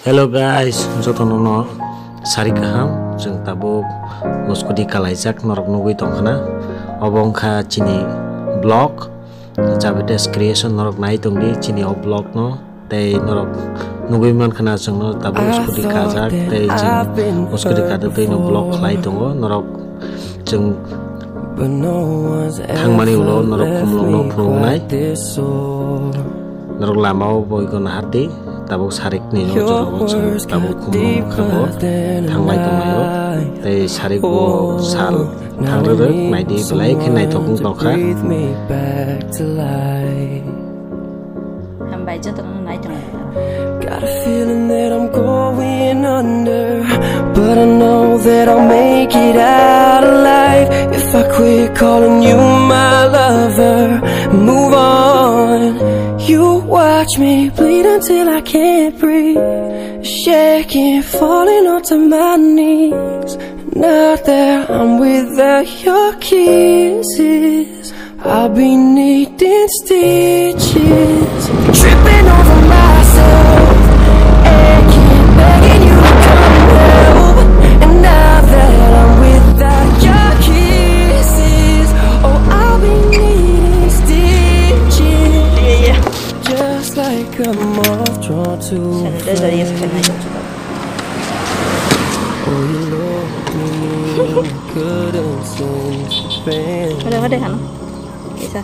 Hello guys, jotono sari kaham jeng tabuk muskudi kalaijak norok nugui tongkhana obongkha chini blog jabetes creation norok nai tongdi chini o blog no tei norok nugui mankhana jeng no tabuk muskudi kajak tei jeng muskudi kada tei no blog khlai tongo norok jeng thangmani ulo norok khumlung no phungnai norok lamao boigon hati tabuk sarik ni jorong tabuk khumlung khabo thanglai tongmayo tei sarik bo sal thangrek naidi belai khe naithokung tongkha hambai jotono nai tongkha. Got a feeling that I'm going under, but I know that I'll make it out alive if I quit calling you my lover. Move on. You watch me bleed until I can't breathe, shaking, falling onto my knees. Now that I'm without your kisses, I'll be needing stitches, tripping over myself, aching, begging you to come help. And now that I'm without your kisses, oh, I'll be needing stitches, just like a moth drawn to flame. Oh, you loved me, couldn't seem to bear. Bisa.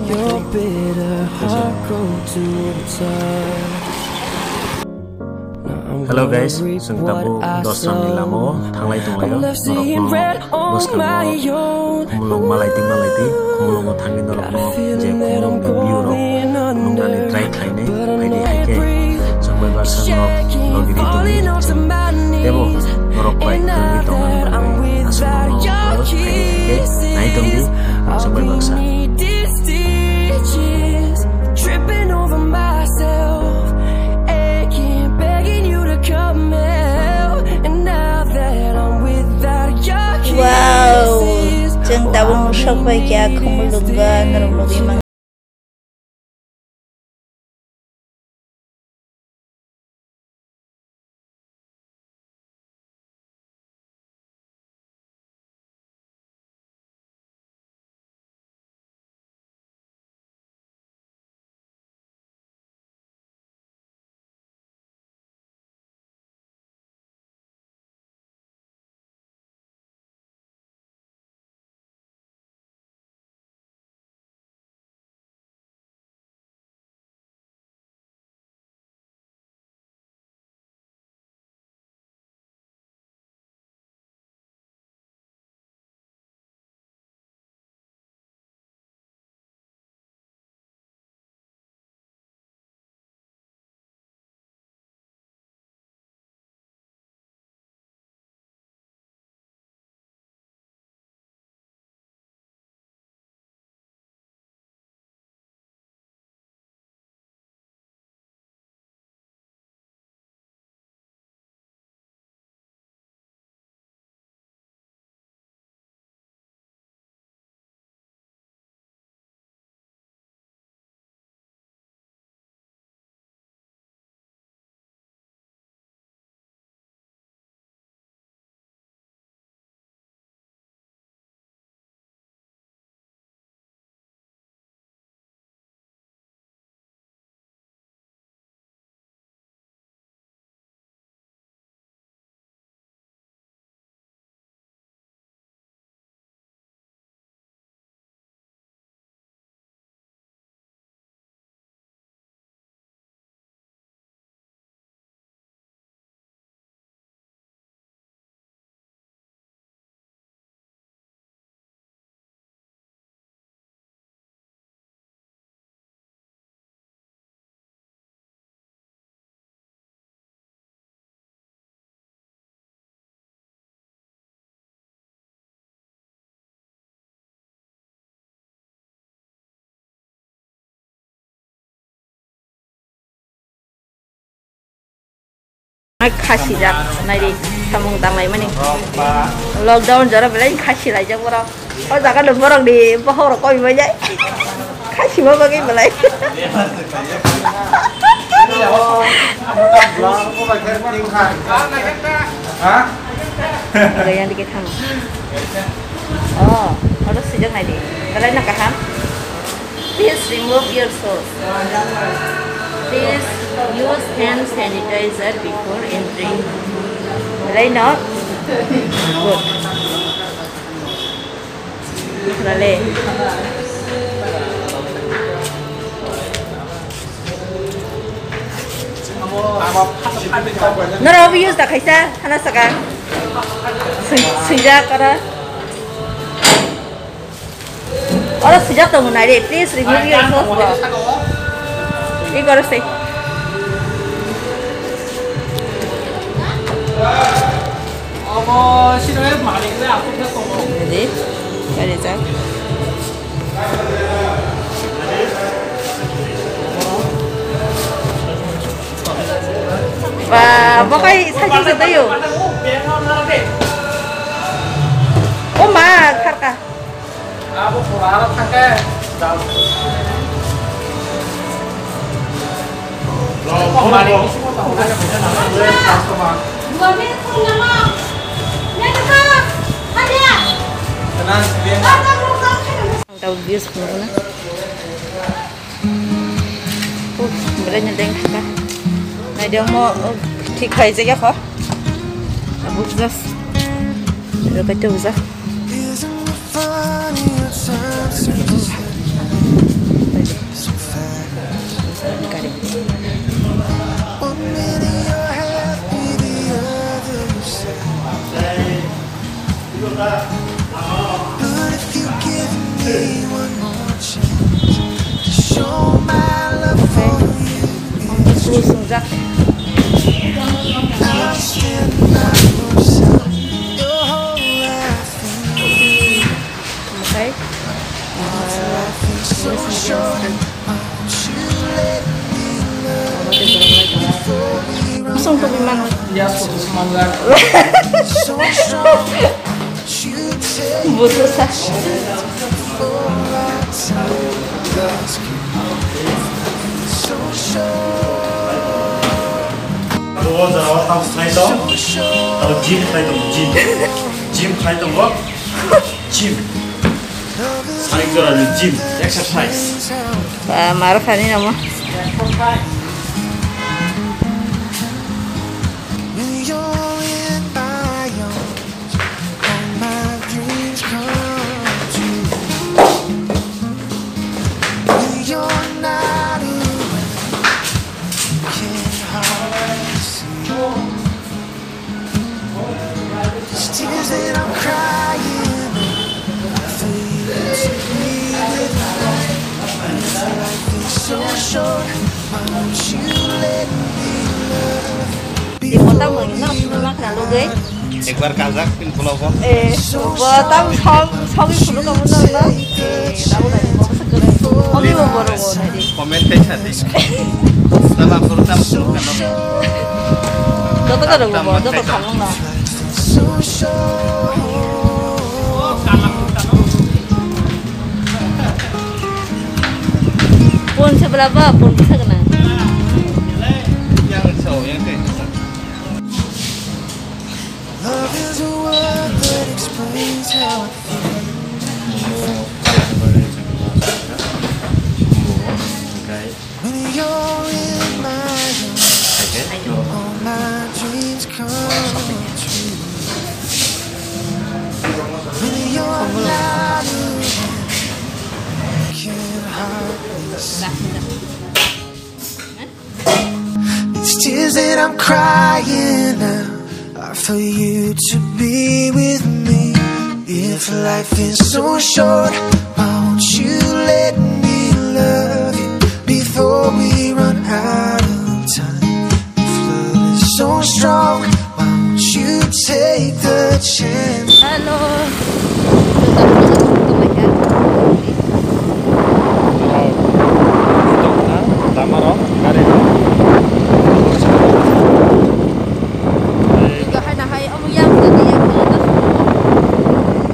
Your bitter heart grown to the top. Hello guys, jeng tabuk dosram nilamo thanglai tonglayo norok no buskamo khumlung malaiti khumlung no thangi norok no je khumlung ni biuro nungani try khaine phaidi haike jengbai barsa norok logiri toni debo norok bai toni tongan bai asmo no haike nai tongdi jengbai barsa tripping over myself, aching, begging you to come help. And now that I'm without your kisses, Wow, jeng tabung musok bai kya khumulunga norok nogi mang. Khasi jak nai samung tanglai mani lockdown jara belai khasi lai jak borok o jaga do borok di pohor koi bajai khasi ba bagi belai Yang dikit ham. Oh, harus sejak nanti. Kalian nak ham? Please remove your sauce. Please use hand sanitizer before entering. Right now? Good. Lale. Nora, we use the kaisa. Hana saka. Sejak kara. Orang sejak tu munari. Please remove your sauce. Ini kau rasa. Jadi, cari cak. Wah, pakai saji sudah yuk. Oh mak, karka. Tahu bius mana? Berani deng kan? Nah dia mau tik hai saja kah? Abu zas, dia kata uzah. But if you give me one more chance to show my love for you, I'll stand by your side. Your whole life Okay. is so short. Won't you let me love you before we run Langsung ke Bimang. so strong? You take Butuh sah. for our time. So short. 저거 다 사이도 짐 사이도 짐 사이도 뭐? 짐 사이도라는 짐 exercise Maruf hari nama. When you're in my arms, all my dreams come true. When you're not around, can't hardly see. These tears that I'm crying for you to be with me. Life is so short, why won't you let me love you? Di kota mengenal memang terlalu gay. Ekbar Kazak pin pulau kok. Batang song puluh kamu nana. Tahu dari mau segera. Oke mau baru mau tadi. Komentar tadi. Setelah pertama kan. Dokter ada mau dokter kamu nana. So short. Pun seberapa pun bisa kena. Yang show yang teh. Love is a word that explains how I feel. When you're in my arms, all my dreams come true. When you're not around, I can't hardly see. These tears that I'm crying now are for you to be with me. If life is so short, why won't you let me love you before we run out of time? If love is so strong, why won't you take the chance? Halo. Juga hai nahai om yang tadi yang kita.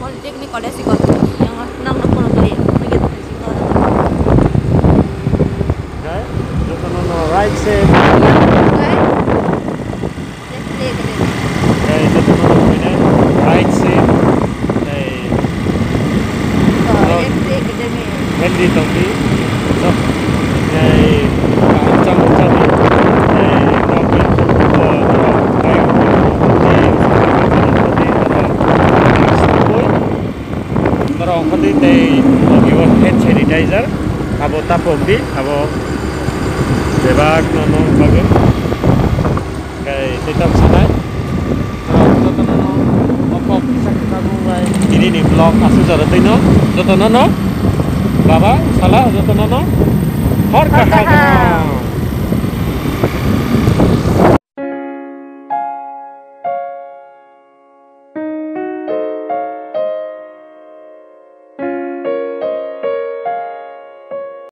Politik ni kalau sih kok yang nang nak pun kali. Begitu sih kalau. right side tongki so ai cham cham ai tongki Narong khati tei ogiwa hand sanitizer abo tapombi abo bebak nono bage kai tetam sanai jotono opok bisa kita buai ini nih vlog asu jaratino jotono no baba salah jotono no hor kakak